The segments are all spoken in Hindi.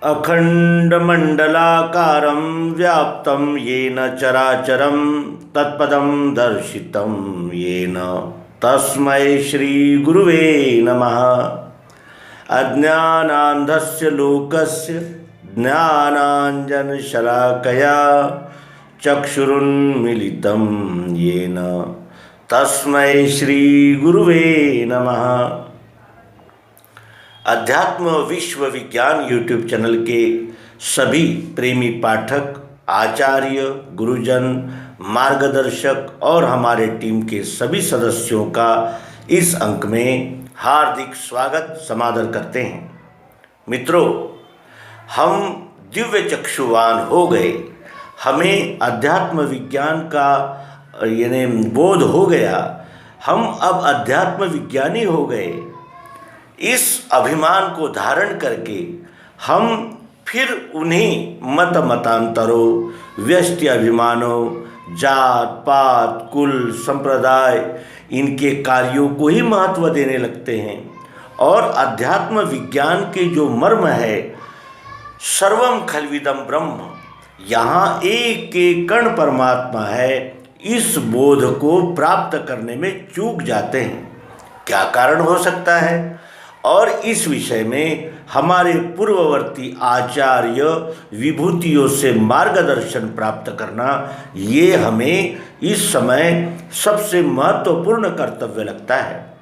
अखंडमंडलाकारं व्याप्तं येन चराचरं तत्पदं दर्शितं येन तस्मै श्रीगुरुवे नमः। अज्ञानान्धस्य लोकस्य ज्ञानाञ्जनशलाकया चक्षुरुन्मीलितं येन तस्मै श्रीगुरुवे नमः। अध्यात्म विश्व विज्ञान यूट्यूब चैनल के सभी प्रेमी पाठक, आचार्य, गुरुजन, मार्गदर्शक और हमारे टीम के सभी सदस्यों का इस अंक में हार्दिक स्वागत समादर करते हैं। मित्रों, हम दिव्य चक्षुवान हो गए, हमें अध्यात्म विज्ञान का यानी बोध हो गया, हम अब अध्यात्म विज्ञानी हो गए। इस अभिमान को धारण करके हम फिर उन्हीं मतांतरों, व्यष्टि अभिमानों, जात पात, कुल, संप्रदाय, इनके कार्यों को ही महत्व देने लगते हैं और अध्यात्म विज्ञान के जो मर्म है, सर्वम खल्विदम ब्रह्म, यहाँ एक एक कण परमात्मा है, इस बोध को प्राप्त करने में चूक जाते हैं। क्या कारण हो सकता है? और इस विषय में हमारे पूर्ववर्ती आचार्य विभूतियों से मार्गदर्शन प्राप्त करना, ये हमें इस समय सबसे महत्वपूर्ण कर्तव्य लगता है।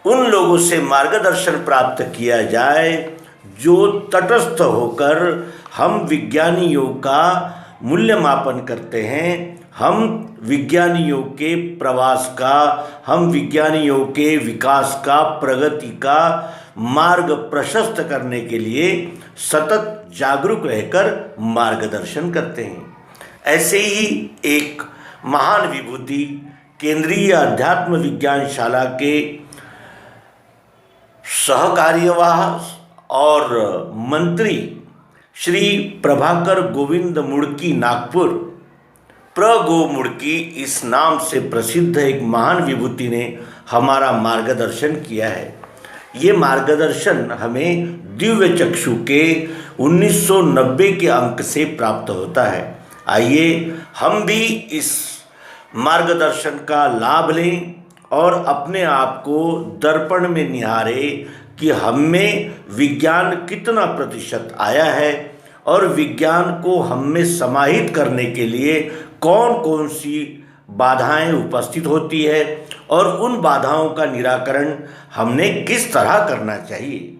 उन लोगों से मार्गदर्शन प्राप्त किया जाए जो तटस्थ होकर हम विज्ञानियों का मूल्यमापन करते हैं, हम विज्ञानियों के प्रवास का, हम विज्ञानियों के विकास का, प्रगति का मार्ग प्रशस्त करने के लिए सतत जागरूक रहकर मार्गदर्शन करते हैं। ऐसे ही एक महान विभूति केंद्रीय अध्यात्म विज्ञान शाला के सहकार्यवाह और मंत्री श्री प्रभाकर गोविंद मुड़की नागपुर, प्रगो मुड़की इस नाम से प्रसिद्ध एक महान विभूति ने हमारा मार्गदर्शन किया है। ये मार्गदर्शन हमें दिव्य चक्षु के 1990 के अंक से प्राप्त होता है। आइए हम भी इस मार्गदर्शन का लाभ लें और अपने आप को दर्पण में निहारें कि हमें विज्ञान कितना प्रतिशत आया है और विज्ञान को हम में समाहित करने के लिए कौन कौन सी बाधाएं उपस्थित होती है और उन बाधाओं का निराकरण हमने किस तरह करना चाहिए।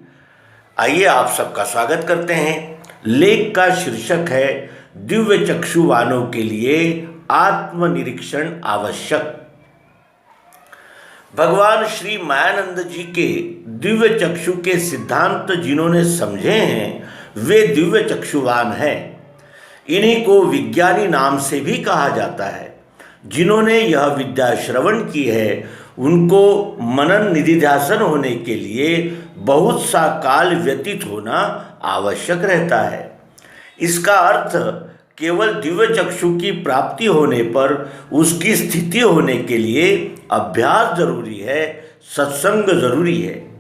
आइए आप सबका स्वागत करते हैं। लेख का शीर्षक है दिव्य चक्षुवानों के लिए आत्मनिरीक्षण आवश्यक। भगवान श्री मायानंद जी के दिव्य चक्षु के सिद्धांत जिन्होंने समझे हैं, वे दिव्य चक्षुवान हैं। इन्हीं को विज्ञानी नाम से भी कहा जाता है। जिन्होंने यह विद्या श्रवण की है, उनको मनन निधिध्यासन होने के लिए बहुत सा काल व्यतीत होना आवश्यक रहता है। इसका अर्थ केवल दिव्य चक्षु की प्राप्ति होने पर उसकी स्थिति होने के लिए अभ्यास जरूरी है, सत्संग जरूरी है।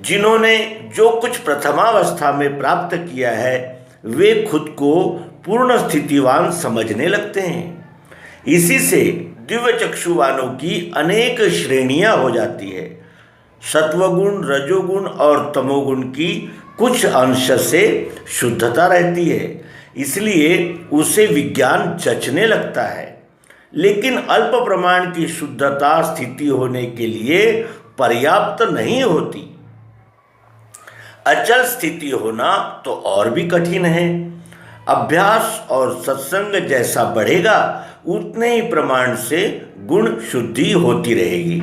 जिन्होंने जो कुछ प्रथमावस्था में प्राप्त किया है, वे खुद को पूर्ण स्थितिवान समझने लगते हैं। इसी से दिव्य चक्षुवानों की अनेक श्रेणियां हो जाती है। सत्वगुण, रजोगुण और तमोगुण की कुछ अंश से शुद्धता रहती है, इसलिए उसे विज्ञान जचने लगता है। लेकिन अल्प प्रमाण की शुद्धता स्थिति होने के लिए पर्याप्त नहीं होती। अचल स्थिति होना तो और भी कठिन है। अभ्यास और सत्संग जैसा बढ़ेगा, उतने ही प्रमाण से गुण शुद्धि होती रहेगी।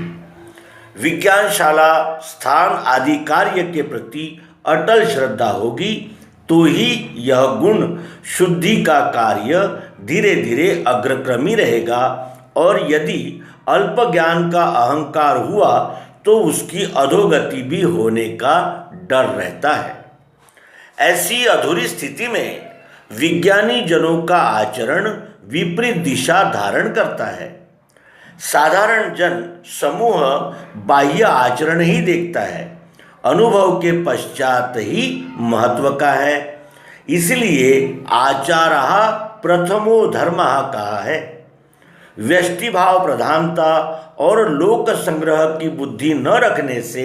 विज्ञानशाला, स्थान आदि कार्य के प्रति अटल श्रद्धा होगी तो ही यह गुण शुद्धि का कार्य धीरे धीरे अग्रक्रमी रहेगा, और यदि अल्प ज्ञान का अहंकार हुआ तो उसकी अधोगति भी होने का डर रहता है। ऐसी अधूरी स्थिति में विज्ञानी जनों का आचरण विपरीत दिशा धारण करता है। साधारण जन समूह बाह्य आचरण ही देखता है, अनुभव के पश्चात ही महत्व का है। इसलिए आचारः प्रथमो धर्मः कहा है। व्यष्टिभाव प्रधानता और लोक संग्रह की बुद्धि न रखने से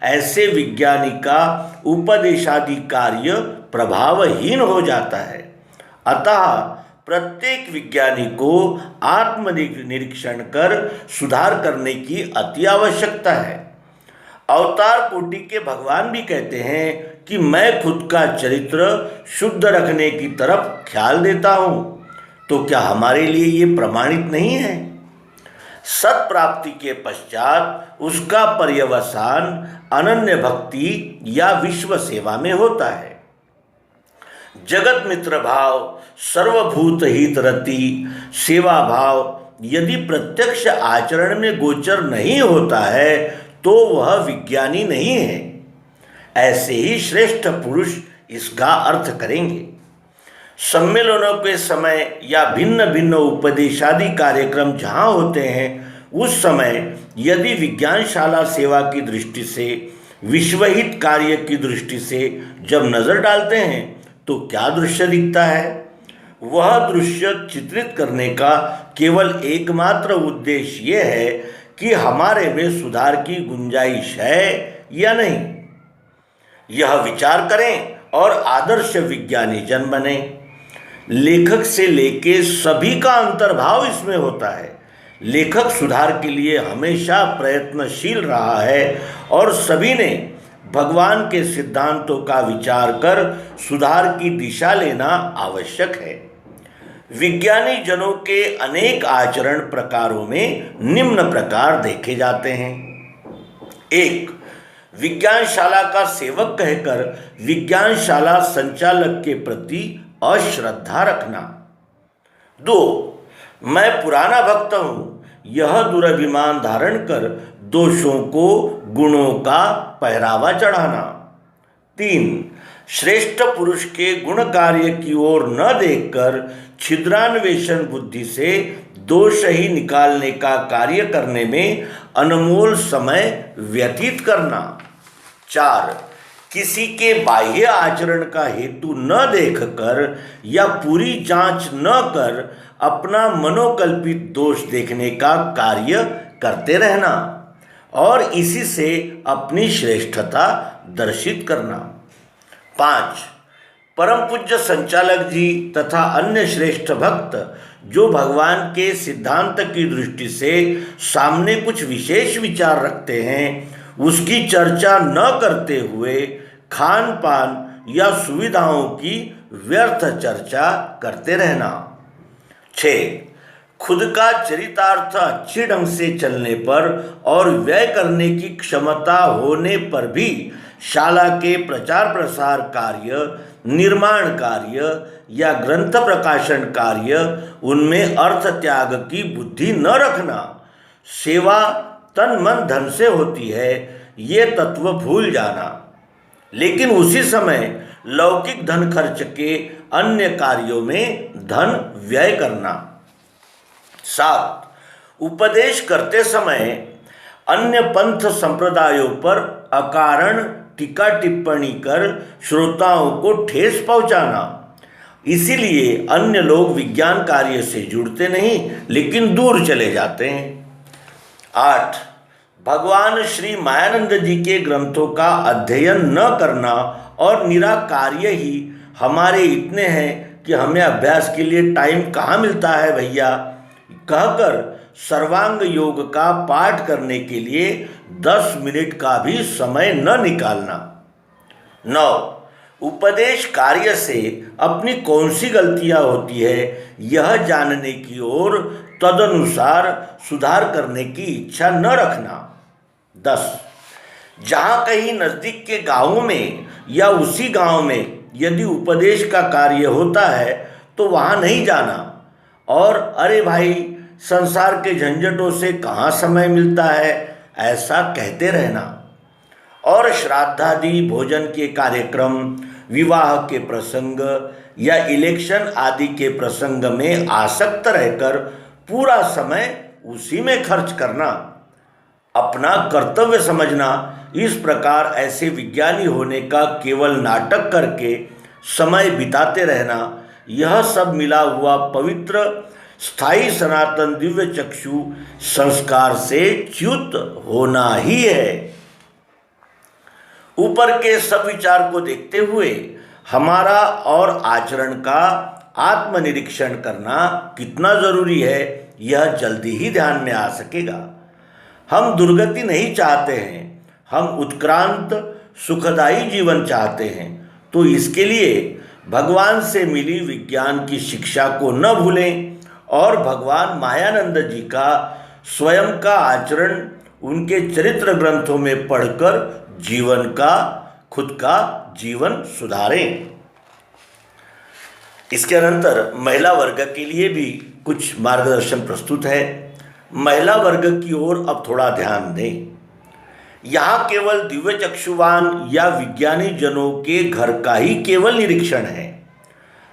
ऐसे विज्ञानी का उपदेशादि कार्य प्रभावहीन हो जाता है। अतः प्रत्येक विज्ञानी को आत्मनिरीक्षण कर सुधार करने की अति आवश्यकता है। अवतार कोटि के भगवान भी कहते हैं कि मैं खुद का चरित्र शुद्ध रखने की तरफ ख्याल देता हूँ। तो क्या हमारे लिए ये प्रमाणित नहीं है? सत प्राप्ति के पश्चात उसका पर्यवसान अनन्य भक्ति या विश्व सेवा में होता है। जगत मित्र भाव, सर्वभूत हित रति, सेवा भाव यदि प्रत्यक्ष आचरण में गोचर नहीं होता है तो वह विज्ञानी नहीं है। ऐसे ही श्रेष्ठ पुरुष इसका अर्थ करेंगे। सम्मेलनों के समय या भिन्न भिन्न उपदेशादि कार्यक्रम जहाँ होते हैं उस समय यदि विज्ञानशाला सेवा की दृष्टि से, विश्वहित कार्य की दृष्टि से जब नज़र डालते हैं तो क्या दृश्य दिखता है? वह दृश्य चित्रित करने का केवल एकमात्र उद्देश्य यह है कि हमारे में सुधार की गुंजाइश है या नहीं, यह विचार करें और आदर्श विज्ञानी जन बने। लेखक से लेके सभी का अंतर्भाव इसमें होता है। लेखक सुधार के लिए हमेशा प्रयत्नशील रहा है और सभी ने भगवान के सिद्धांतों का विचार कर सुधार की दिशा लेना आवश्यक है। विज्ञानी जनों के अनेक आचरण प्रकारों में निम्न प्रकार देखे जाते हैं। 1. विज्ञानशाला का सेवक कहकर विज्ञानशाला संचालक के प्रति अश्रद्धा रखना। 2. मैं पुराना भक्त हूँ, यह दुरभिमान धारण कर दोषों को गुणों का पहरावा चढ़ाना। 3. श्रेष्ठ पुरुष के गुण कार्य की ओर न देखकर छिद्रान्वेषण बुद्धि से दोष ही निकालने का कार्य करने में अनमोल समय व्यतीत करना। 4. किसी के बाह्य आचरण का हेतु न देखकर या पूरी जांच न कर अपना मनोकल्पित दोष देखने का कार्य करते रहना और इसी से अपनी श्रेष्ठता दर्शित करना। 5. परम पूज्य संचालक जी तथा अन्य श्रेष्ठ भक्त जो भगवान के सिद्धांत की दृष्टि से सामने कुछ विशेष विचार रखते हैं उसकी चर्चा न करते हुए खान पान या सुविधाओं की व्यर्थ चर्चा करते रहना। 6. खुद का चरितार्थ अच्छे ढंग से चलने पर और व्यय करने की क्षमता होने पर भी शाला के प्रचार प्रसार कार्य, निर्माण कार्य या ग्रंथ प्रकाशन कार्य उनमें अर्थ त्याग की बुद्धि न रखना। सेवा तन मन धन से होती है ये तत्व भूल जाना, लेकिन उसी समय लौकिक धन खर्च के अन्य कार्यों में धन व्यय करना। 7. उपदेश करते समय अन्य पंथ संप्रदायों पर अकारण टीका टिप्पणी कर श्रोताओं को ठेस पहुंचाना। इसीलिए अन्य लोग विज्ञान कार्य से जुड़ते नहीं लेकिन दूर चले जाते हैं। 8. भगवान श्री मायानंद जी के ग्रंथों का अध्ययन न करना और निराकार्य ही हमारे इतने हैं कि हमें अभ्यास के लिए टाइम कहाँ मिलता है भैया कहकर सर्वांग योग का पाठ करने के लिए 10 मिनट का भी समय न निकालना। 9. उपदेश कार्य से अपनी कौन सी गलतियां होती है यह जानने की ओर तदनुसार सुधार करने की इच्छा न रखना। 10. जहाँ कहीं नज़दीक के गाँवों में या उसी गांव में यदि उपदेश का कार्य होता है तो वहाँ नहीं जाना और अरे भाई संसार के झंझटों से कहाँ समय मिलता है ऐसा कहते रहना। और श्राद्धादि भोजन के कार्यक्रम, विवाह के प्रसंग या इलेक्शन आदि के प्रसंग में आसक्त रहकर पूरा समय उसी में खर्च करना। अपना कर्तव्य समझना, इस प्रकार ऐसे विज्ञानी होने का केवल नाटक करके समय बिताते रहना, यह सब मिला हुआ पवित्र स्थायी सनातन दिव्य चक्षु संस्कार से च्युत होना ही है। ऊपर के सब विचार को देखते हुए हमारा और आचरण का आत्मनिरीक्षण करना कितना जरूरी है, यह जल्दी ही ध्यान में आ सकेगा। हम दुर्गति नहीं चाहते हैं, हम उत्क्रांत सुखदायी जीवन चाहते हैं। तो इसके लिए भगवान से मिली विज्ञान की शिक्षा को न भूलें और भगवान मायानंद जी का स्वयं का आचरण उनके चरित्र ग्रंथों में पढ़कर जीवन का, खुद का जीवन सुधारें। इसके अनंतर महिला वर्ग के लिए भी कुछ मार्गदर्शन प्रस्तुत है। महिला वर्ग की ओर अब थोड़ा ध्यान दें। यहाँ केवल दिव्य चक्षुवान या विज्ञानी जनों के घर का ही केवल निरीक्षण है।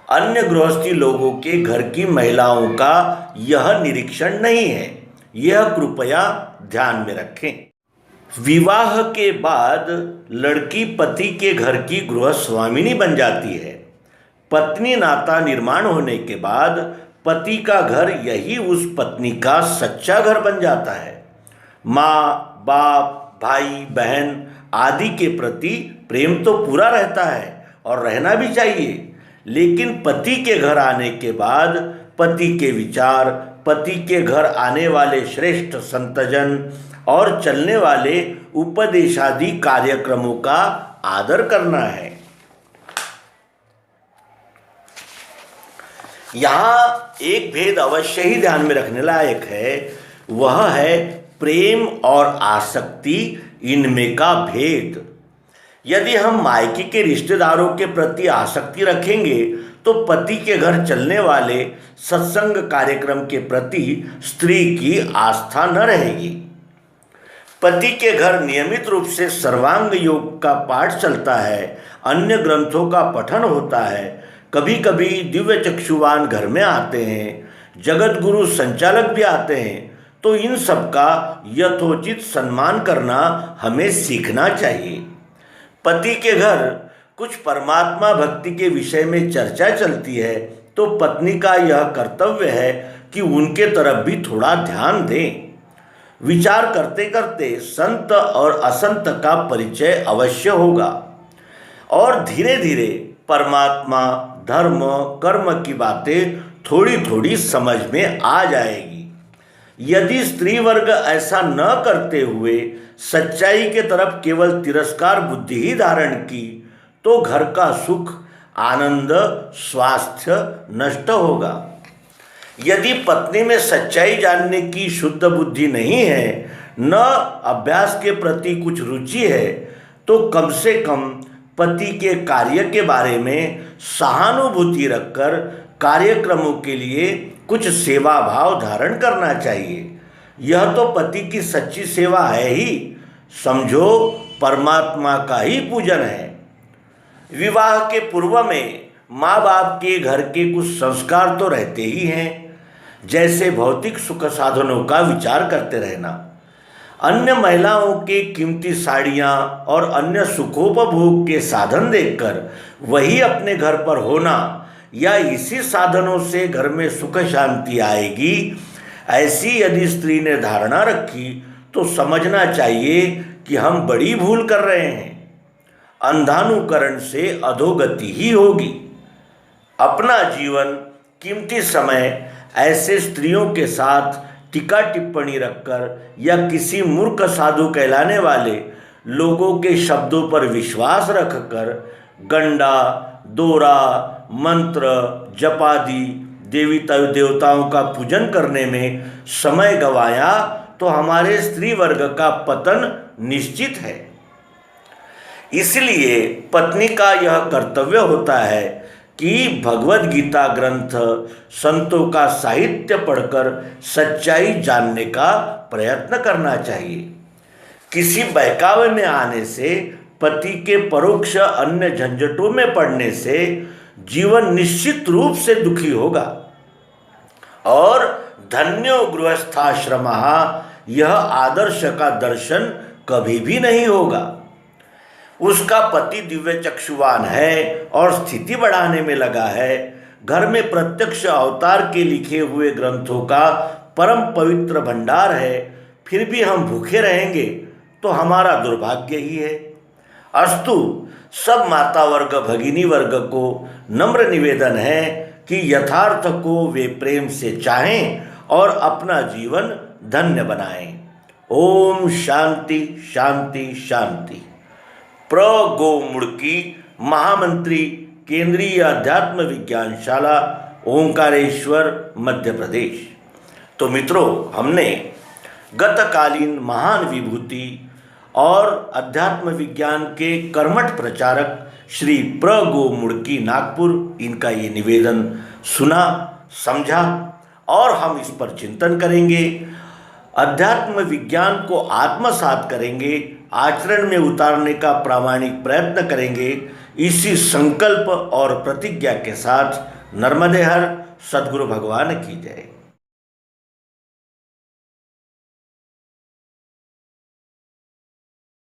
अन्य गृहस्थी लोगों के घर की महिलाओं का यह निरीक्षण नहीं है, यह कृपया ध्यान में रखें। विवाह के बाद लड़की पति के घर की गृह स्वामिनी बन जाती है। पत्नी नाता निर्माण होने के बाद पति का घर यही उस पत्नी का सच्चा घर बन जाता है। माँ, बाप, भाई, बहन आदि के प्रति प्रेम तो पूरा रहता है और रहना भी चाहिए, लेकिन पति के घर आने के बाद पति के विचार, पति के घर आने वाले श्रेष्ठ संतजन और चलने वाले उपदेशादि कार्यक्रमों का आदर करना है। यहाँ एक भेद अवश्य ही ध्यान में रखने लायक है, वह है प्रेम और आसक्ति, इनमें का भेद। यदि हम मायके के रिश्तेदारों के प्रति आसक्ति रखेंगे तो पति के घर चलने वाले सत्संग कार्यक्रम के प्रति स्त्री की आस्था न रहेगी। पति के घर नियमित रूप से सर्वांग योग का पाठ चलता है, अन्य ग्रंथों का पठन होता है, कभी कभी दिव्य चक्षुवान घर में आते हैं, जगत गुरु संचालक भी आते हैं, तो इन सब का यथोचित सम्मान करना हमें सीखना चाहिए। पति के घर कुछ परमात्मा भक्ति के विषय में चर्चा चलती है तो पत्नी का यह कर्तव्य है कि उनके तरफ भी थोड़ा ध्यान दें। विचार करते करते संत और असंत का परिचय अवश्य होगा और धीरे धीरे परमात्मा, धर्म, कर्म की बातें थोड़ी थोड़ी समझ में आ जाएगी। यदि स्त्री वर्ग ऐसा न करते हुए सच्चाई के तरफ केवल तिरस्कार बुद्धि ही धारण की तो घर का सुख, आनंद, स्वास्थ्य नष्ट होगा। यदि पत्नी में सच्चाई जानने की शुद्ध बुद्धि नहीं है, न अभ्यास के प्रति कुछ रुचि है, तो कम से कम पति के कार्य के बारे में सहानुभूति रखकर कार्यक्रमों के लिए कुछ सेवा भाव धारण करना चाहिए। यह तो पति की सच्ची सेवा है ही, समझो परमात्मा का ही पूजन है। विवाह के पूर्व में माँ बाप के घर के कुछ संस्कार तो रहते ही हैं, जैसे भौतिक सुख साधनों का विचार करते रहना, अन्य महिलाओं के कीमती साड़ियाँ और अन्य सुखोपभोग के साधन देखकर वही अपने घर पर होना या इसी साधनों से घर में सुख शांति आएगी, ऐसी यदि स्त्री ने धारणा रखी तो समझना चाहिए कि हम बड़ी भूल कर रहे हैं। अंधानुकरण से अधोगति ही होगी। अपना जीवन, कीमती समय ऐसे स्त्रियों के साथ टीका टिप्पणी रखकर या किसी मूर्ख साधु कहलाने वाले लोगों के शब्दों पर विश्वास रखकर गंडा, दोरा, मंत्र, जपादि देवी देवताओं का पूजन करने में समय गवाया तो हमारे स्त्री वर्ग का पतन निश्चित है। इसलिए पत्नी का यह कर्तव्य होता है कि भगवद गीता ग्रंथ, संतों का साहित्य पढ़कर सच्चाई जानने का प्रयत्न करना चाहिए। किसी बहकावे में आने से, पति के परोक्ष अन्य झंझटों में पड़ने से जीवन निश्चित रूप से दुखी होगा और धन्यो गृहस्थाश्रमः यह आदर्श का दर्शन कभी भी नहीं होगा। उसका पति दिव्य चक्षुवान है और स्थिति बढ़ाने में लगा है। घर में प्रत्यक्ष अवतार के लिखे हुए ग्रंथों का परम पवित्र भंडार है, फिर भी हम भूखे रहेंगे तो हमारा दुर्भाग्य ही है। अस्तु, सब माता वर्ग भगिनी वर्ग को नम्र निवेदन है कि यथार्थ को वे प्रेम से चाहें और अपना जीवन धन्य बनाएं। ओम शांति शांति शांति। प्र गो मुड़की, महामंत्री, केंद्रीय अध्यात्म विज्ञानशाला, ओंकारेश्वर, मध्य प्रदेश। तो मित्रों, हमने गतकालीन महान विभूति और अध्यात्म विज्ञान के कर्मठ प्रचारक श्री प्र गो मुड़की नागपुर, इनका ये निवेदन सुना, समझा और हम इस पर चिंतन करेंगे, अध्यात्म विज्ञान को आत्मसात करेंगे, आचरण में उतारने का प्रामाणिक प्रयत्न करेंगे। इसी संकल्प और प्रतिज्ञा के साथ नर्मदे हर, सद्गुरु भगवान की जय।